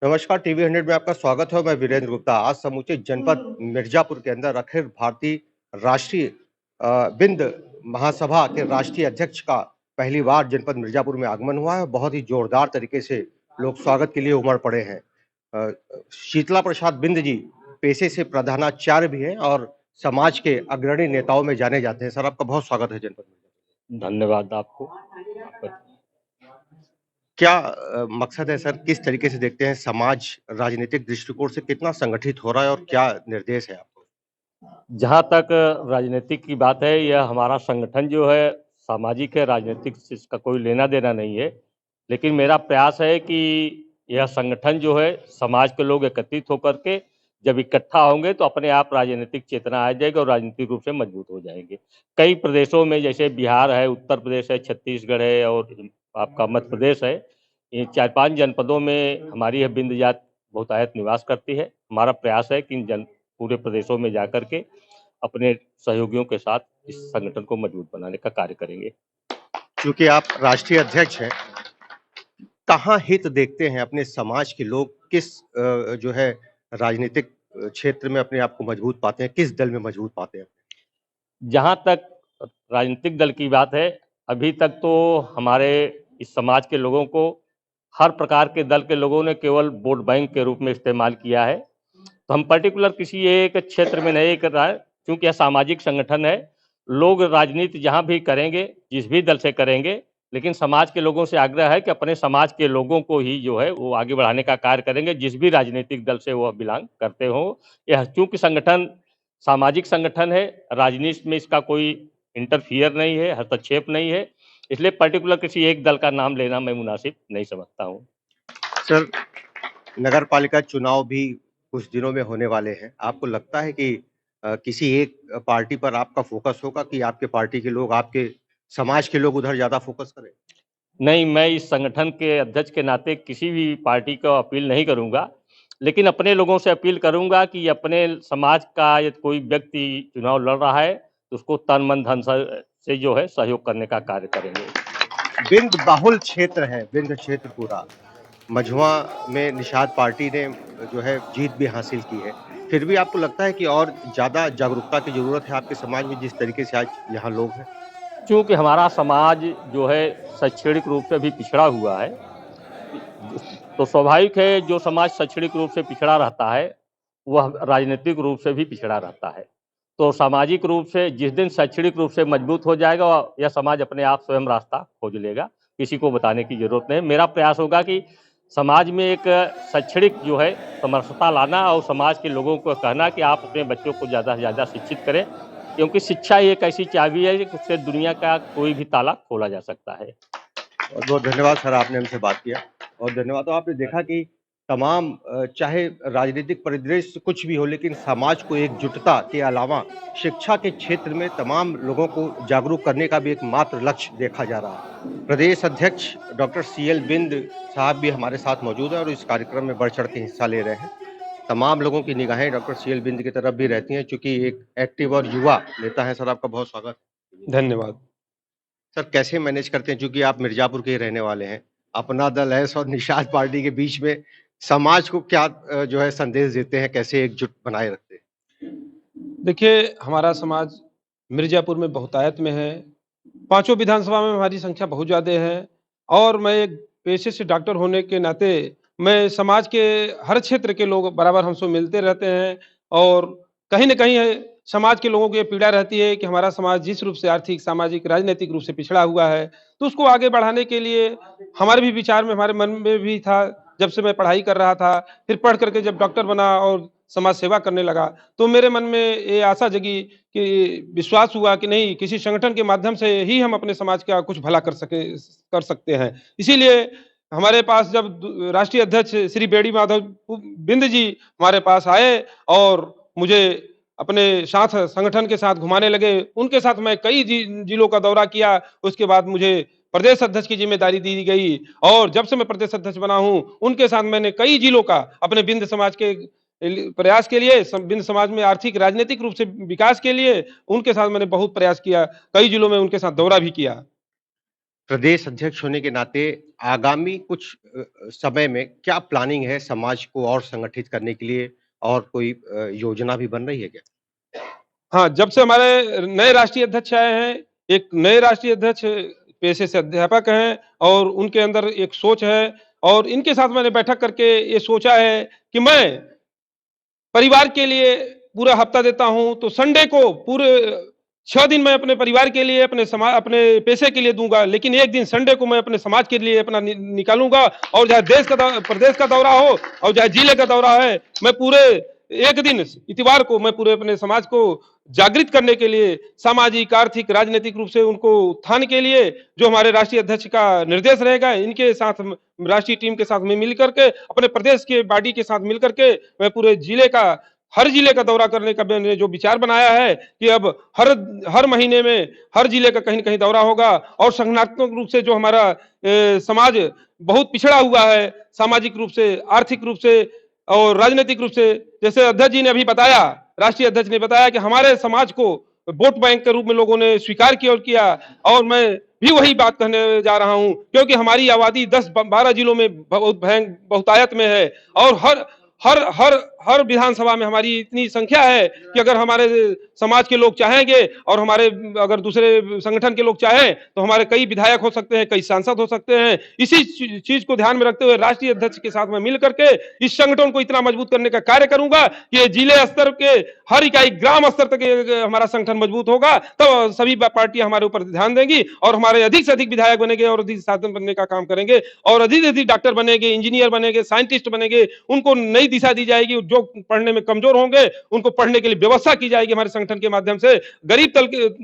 नमस्कार, टीवी 100 में आपका स्वागत है। मैं वीरेंद्र गुप्ता। आज समूचे जनपद मिर्ज़ापुर के अंदर अखिल भारतीय राष्ट्रीय बिंद महासभा के राष्ट्रीय अध्यक्ष का पहली बार जनपद मिर्ज़ापुर में आगमन हुआ है। बहुत ही जोरदार तरीके से लोग स्वागत के लिए उमड़ पड़े हैं। अ, शीतला प्रसाद बिंद जी पेशे से प्रधानाचार्य भी हैं और समाज के अग्रणी नेताओं में जाने जाते हैं। सर, आपका बहुत स्वागत है जनपद में। धन्यवाद आपको। क्या मकसद है सर? किस तरीके से देखते हैं समाज राजनीतिक दृष्टिकोण से कितना संगठित हो रहा है और क्या निर्देश है आपको? जहाँ तक राजनीतिक की बात है, यह हमारा संगठन जो है सामाजिक है, राजनीतिक से इसका कोई लेना देना नहीं है। लेकिन मेरा प्रयास है कि यह संगठन जो है समाज के लोग एकत्रित होकर के जब इकट्ठा होंगे तो अपने आप राजनीतिक चेतना आ जाएगी और राजनीतिक रूप से मजबूत हो जाएंगे। कई प्रदेशों में जैसे बिहार है, उत्तर प्रदेश है, छत्तीसगढ़ है और आपका मध्य प्रदेश है, ये 4-5 जनपदों में हमारी यह बिंद जात बहुतायत निवास करती है। हमारा प्रयास है कि इन पूरे प्रदेशों में जाकर के अपने सहयोगियों के साथ इस संगठन को मजबूत बनाने का कार्य करेंगे। चूँकि आप राष्ट्रीय अध्यक्ष हैं, कहाँ हित देखते हैं अपने समाज के लोग? किस जो है राजनीतिक क्षेत्र में अपने आप को मजबूत पाते हैं? किस दल में मजबूत पाते हैं? जहाँ तक राजनीतिक दल की बात है, अभी तक तो हमारे इस समाज के लोगों को हर प्रकार के दल के लोगों ने केवल वोट बैंक के रूप में इस्तेमाल किया है। तो हम पर्टिकुलर किसी एक क्षेत्र में नहीं कर रहा है, क्योंकि यह सामाजिक संगठन है। लोग राजनीति जहाँ भी करेंगे, जिस भी दल से करेंगे, लेकिन समाज के लोगों से आग्रह है कि अपने समाज के लोगों को ही जो है वो आगे बढ़ाने का कार्य करेंगे, जिस भी राजनीतिक दल से वो बिलोंग करते हो। यह चूंकि संगठन सामाजिक संगठन है, राजनीति में इसका कोई इंटरफियर नहीं है, हस्तक्षेप नहीं है, इसलिए पर्टिकुलर किसी एक दल का नाम लेना मैं मुनासिब नहीं समझता हूँ। सर, नगर पालिका चुनाव भी कुछ दिनों में होने वाले हैं। आपको लगता है कि किसी एक पार्टी पर आपका फ़ोकस होगा कि आपके पार्टी के लोग, आपके समाज के लोग उधर ज़्यादा फ़ोकस करें? नहीं, मैं इस संगठन के अध्यक्ष के नाते किसी भी पार्टी को अपील नहीं करूँगा, लेकिन अपने लोगों से अपील करूँगा कि अपने समाज का यदि कोई व्यक्ति चुनाव लड़ रहा है, तो उसको तन, मन, धन से जो है सहयोग करने का कार्य करेंगे। बिंद बाहुल क्षेत्र है, बिंद क्षेत्र पूरा। मझुआ में निषाद पार्टी ने जो है जीत भी हासिल की है। फिर भी आपको लगता है कि और ज़्यादा जागरूकता की ज़रूरत है आपके समाज में जिस तरीके से आज यहाँ लोग हैं? चूँकि हमारा समाज जो है शैक्षणिक रूप से भी पिछड़ा हुआ है, तो स्वाभाविक है जो समाज शैक्षणिक रूप से पिछड़ा रहता है, वह राजनीतिक रूप से भी पिछड़ा रहता है। तो सामाजिक रूप से जिस दिन शैक्षणिक रूप से मजबूत हो जाएगा, यह समाज अपने आप स्वयं रास्ता खोज लेगा, किसी को बताने की ज़रूरत नहीं। मेरा प्रयास होगा कि समाज में एक शैक्षणिक जो है समरसता लाना और समाज के लोगों को कहना कि आप अपने बच्चों को ज़्यादा से ज़्यादा शिक्षित करें, क्योंकि शिक्षा ही एक ऐसी चाबी है कि उससे दुनिया का कोई भी ताला खोला जा सकता है। बहुत-बहुत धन्यवाद सर, आपने हमसे बात किया और धन्यवाद। तो आपने देखा कि तमाम चाहे राजनीतिक परिदृश्य कुछ भी हो, लेकिन समाज को एकजुटता के अलावा शिक्षा के क्षेत्र में तमाम लोगों को जागरूक करने का भी एक मात्र लक्ष्य देखा जा रहा है। प्रदेश अध्यक्ष डॉक्टर सीएल बिंद साहब भी हमारे साथ मौजूद हैं और इस कार्यक्रम में बढ़-चढ़ के हिस्सा ले रहे हैं। तमाम लोगों की निगाहें डॉक्टर सीएल बिंद की तरफ भी रहती हैं, चूँकि एक एक्टिव और युवा नेता हैं। सर, आपका बहुत स्वागत है। धन्यवाद। सर, कैसे मैनेज करते हैं? चूँकि आप मिर्ज़ापुर के ही रहने वाले हैं, अपना दल है और निषाद पार्टी के बीच में समाज को क्या जो है संदेश देते हैं? कैसे एकजुट बनाए रखते हैं? देखिए, हमारा समाज मिर्ज़ापुर में बहुतायत में है। पाँचों विधानसभा में हमारी संख्या बहुत ज़्यादा है और मैं एक पेशे से डॉक्टर होने के नाते मैं समाज के हर क्षेत्र के लोग बराबर हमसे मिलते रहते हैं और कहीं न कहीं समाज के लोगों को ये पीड़ा रहती है कि हमारा समाज जिस रूप से आर्थिक, सामाजिक, राजनैतिक रूप से पिछड़ा हुआ है, तो उसको आगे बढ़ाने के लिए हमारे भी विचार में, हमारे मन में भी था, जब से मैं पढ़ाई कर रहा था, फिर पढ़ कर के जब डॉक्टर बना और समाज सेवा करने लगा, तो मेरे मन में ये आशा जगी कि विश्वास हुआ कि नहीं किसी संगठन के माध्यम से ही हम अपने समाज का कुछ भला कर सकते हैं। इसीलिए हमारे पास जब राष्ट्रीय अध्यक्ष श्री बेड़ी माधव बिंद जी हमारे पास आए और मुझे अपने साथ संगठन के साथ घुमाने लगे, उनके साथ मैं कई जिलों का दौरा किया। उसके बाद मुझे प्रदेश अध्यक्ष की जिम्मेदारी दी गई और जब से मैं प्रदेश अध्यक्ष बना हूं, उनके साथ मैंने कई जिलों का अपने बिंद समाज के प्रयास के लिए, बिंद समाज में आर्थिक राजनीतिक रूप से विकास के लिए उनके साथ मैंने बहुत प्रयास किया। कई जिलों में उनके साथ दौरा भी किया। प्रदेश अध्यक्ष होने के नाते आगामी कुछ समय में क्या प्लानिंग है समाज को और संगठित करने के लिए और कोई योजना भी बन रही है क्या? हाँ, जब से हमारे नए राष्ट्रीय अध्यक्ष आए हैं, एक नए राष्ट्रीय अध्यक्ष पेशे से अध्यापक हैं और उनके अंदर एक सोच है और इनके साथ मैंने बैठक करके ये सोचा है कि मैं परिवार के लिए पूरा हफ्ता देता हूँ, तो संडे को पूरे 6 दिन मैं अपने परिवार के लिए, अपने पेशे के लिए दूँगा, लेकिन 1 दिन संडे को मैं अपने समाज के लिए अपना निकालूँगा और चाहे प्रदेश का दौरा हो और चाहे जिले का दौरा है, मैं पूरे 1 दिन इतवार को मैं पूरे अपने समाज को जागृत करने के लिए, सामाजिक, आर्थिक, राजनीतिक रूप से उनको उत्थान के लिए जो हमारे राष्ट्रीय अध्यक्ष का निर्देश रहेगा, इनके साथ राष्ट्रीय टीम के साथ में मिल करके, अपने प्रदेश के बॉडी के साथ मिल करके मैं पूरे जिले का हर जिले का दौरा करने का मैंने जो विचार बनाया है कि अब हर हर महीने में हर जिले का कहीं न कहीं दौरा होगा और संगठनात्मक रूप से जो हमारा समाज बहुत पिछड़ा हुआ है, सामाजिक रूप से, आर्थिक रूप से और राजनीतिक रूप से, जैसे अध्यक्ष जी ने अभी बताया, राष्ट्रीय अध्यक्ष ने बताया कि हमारे समाज को वोट बैंक के रूप में लोगों ने स्वीकार किया और मैं भी वही बात कहने जा रहा हूं क्योंकि हमारी आबादी 10-12 जिलों में बहुतायत में है और हर हर हर हर विधानसभा में हमारी इतनी संख्या है कि अगर हमारे समाज के लोग चाहेंगे और हमारे अगर दूसरे संगठन के लोग चाहें तो हमारे कई विधायक हो सकते हैं, कई सांसद हो सकते हैं। इसी चीज को ध्यान में रखते हुए राष्ट्रीय अध्यक्ष के साथ में मिल करके इस संगठन को इतना मजबूत करने का कार्य करूंगा कि ये जिले स्तर के हर इकाई ग्राम स्तर तक हमारा संगठन मजबूत होगा, तो सभी पार्टियां हमारे ऊपर ध्यान देंगी और हमारे अधिक से अधिक विधायक बनेंगे और अधिक साधन बनने का काम करेंगे और अधिक से अधिक डॉक्टर बनेंगे, इंजीनियर बनेंगे, साइंटिस्ट बनेंगे, उनको नई दिशा दी जाएगी। जो पढ़ने में कमजोर होंगे उनको पढ़ने के लिए व्यवस्था की जाएगी हमारे संगठन के माध्यम से। गरीब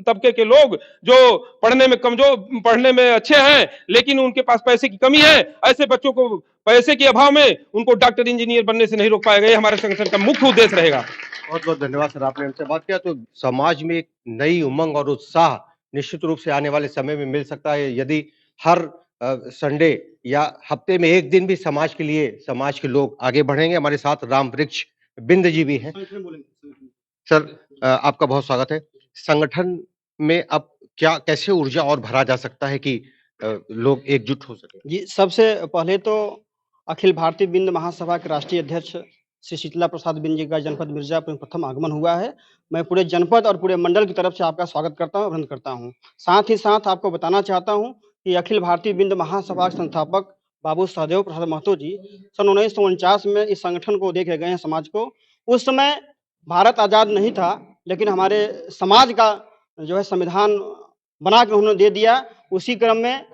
तबके के लोग जो पढ़ने में कमजोर, पढ़ने में अच्छे हैं लेकिन उनके पास पैसे की कमी है, ऐसे बच्चों को पैसे के अभाव में उनको डॉक्टर इंजीनियर बनने से नहीं रोक पाएगा। ये हमारे संगठन का मुख्य उद्देश्य रहेगा। बहुत बहुत धन्यवाद सर, आपने हमसे बात किया। तो समाज में एक नई उमंग और उत्साह निश्चित रूप से आने वाले समय में मिल सकता है यदि हर संडे या हफ्ते में एक दिन भी समाज के लिए समाज के लोग आगे बढ़ेंगे। हमारे साथ राम वृक्ष बिंद जी भी हैं। सर आपका बहुत स्वागत है। संगठन में अब क्या कैसे ऊर्जा और भरा जा सकता है कि लोग एकजुट हो सके? जी, सबसे पहले तो अखिल भारतीय बिंद महासभा के राष्ट्रीय अध्यक्ष श्री शीतला प्रसाद बिंद जी का जनपद मिर्जापुर में प्रथम आगमन हुआ है। मैं पूरे जनपद और पूरे मंडल की तरफ से आपका स्वागत करता हूँ, अभिनंदन करता हूँ। साथ ही साथ आपको बताना चाहता हूँ कि अखिल भारतीय बिंद महासभा के संस्थापक बाबू सहदेव प्रसाद महतो जी सन 1949 में इस संगठन को देके गए हैं समाज को। उस समय भारत आज़ाद नहीं था, लेकिन हमारे समाज का जो है संविधान बना के उन्होंने दे दिया। उसी क्रम में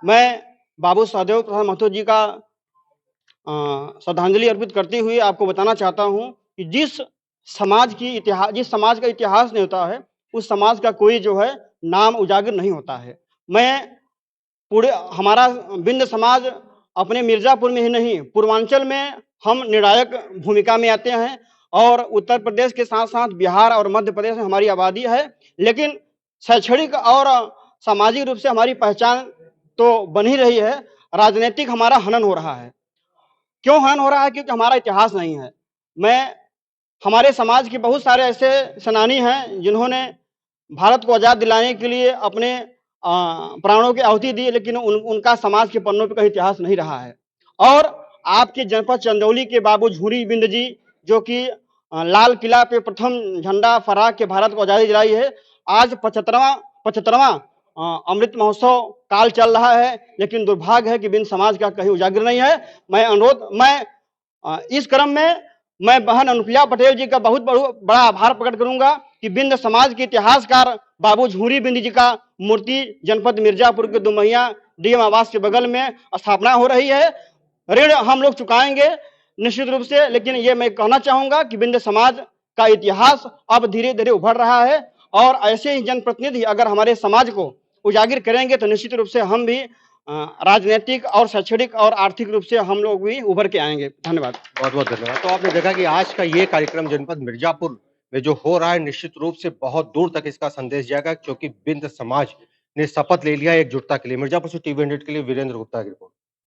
मैं बाबू सहदेव प्रसाद महतो जी का श्रद्धांजलि अर्पित करते हुए आपको बताना चाहता हूं कि जिस समाज का इतिहास नहीं होता है, उस समाज का कोई जो है नाम उजागर नहीं होता है। मैं पूरे हमारा बिंद समाज अपने मिर्जापुर में ही नहीं, पूर्वांचल में हम निर्णायक भूमिका में आते हैं और उत्तर प्रदेश के साथ साथ बिहार और मध्य प्रदेश में हमारी आबादी है, लेकिन शैक्षणिक और सामाजिक रूप से हमारी पहचान तो बन ही रही है। राजनीतिक हमारा हनन हो रहा है। क्यों हनन हो रहा है? क्योंकि हमारा इतिहास नहीं है। हमारे समाज के बहुत सारे ऐसे सेनानी हैं जिन्होंने भारत को आज़ाद दिलाने के लिए अपने प्राणों की आहुति दी, लेकिन उनका समाज के पन्नों पे कहीं इतिहास नहीं रहा है। और आपके जनपद चंदौली के बाबू झूरी बिंद जी, जो कि लाल किला पे प्रथम झंडा फहरा के भारत को आज़ादी दिलाई है, आज 75वां अमृत महोत्सव काल चल रहा है, लेकिन दुर्भाग्य है कि बिंद समाज का कहीं उजागर नहीं है। इस क्रम में मैं बहन अनुप्रिया पटेल जी का बहुत बड़ा आभार प्रकट करूंगा कि बिंद समाज के इतिहासकार बाबू झूरी बिंद जी का मूर्ति जनपद मिर्जापुर के दुमहिया डीएम आवास के बगल में स्थापना हो रही है। ऋण हम लोग चुकाएंगे निश्चित रूप से, लेकिन ये मैं कहना चाहूंगा कि बिंद समाज का इतिहास अब धीरे धीरे उभर रहा है और ऐसे ही जनप्रतिनिधि अगर हमारे समाज को उजागर करेंगे तो निश्चित रूप से हम भी राजनीतिक और शैक्षणिक और आर्थिक रूप से हम लोग भी उभर के आएंगे। धन्यवाद। बहुत बहुत धन्यवाद। तो आपने देखा कि आज का ये कार्यक्रम जनपद मिर्जापुर में जो हो रहा है निश्चित रूप से बहुत दूर तक इसका संदेश जाएगा, क्योंकि बिंद समाज ने शपथ ले लिया एकजुटता के लिए। मिर्जापुर से टीवी 100 के लिए वीरेंद्र गुप्ता की रिपोर्ट।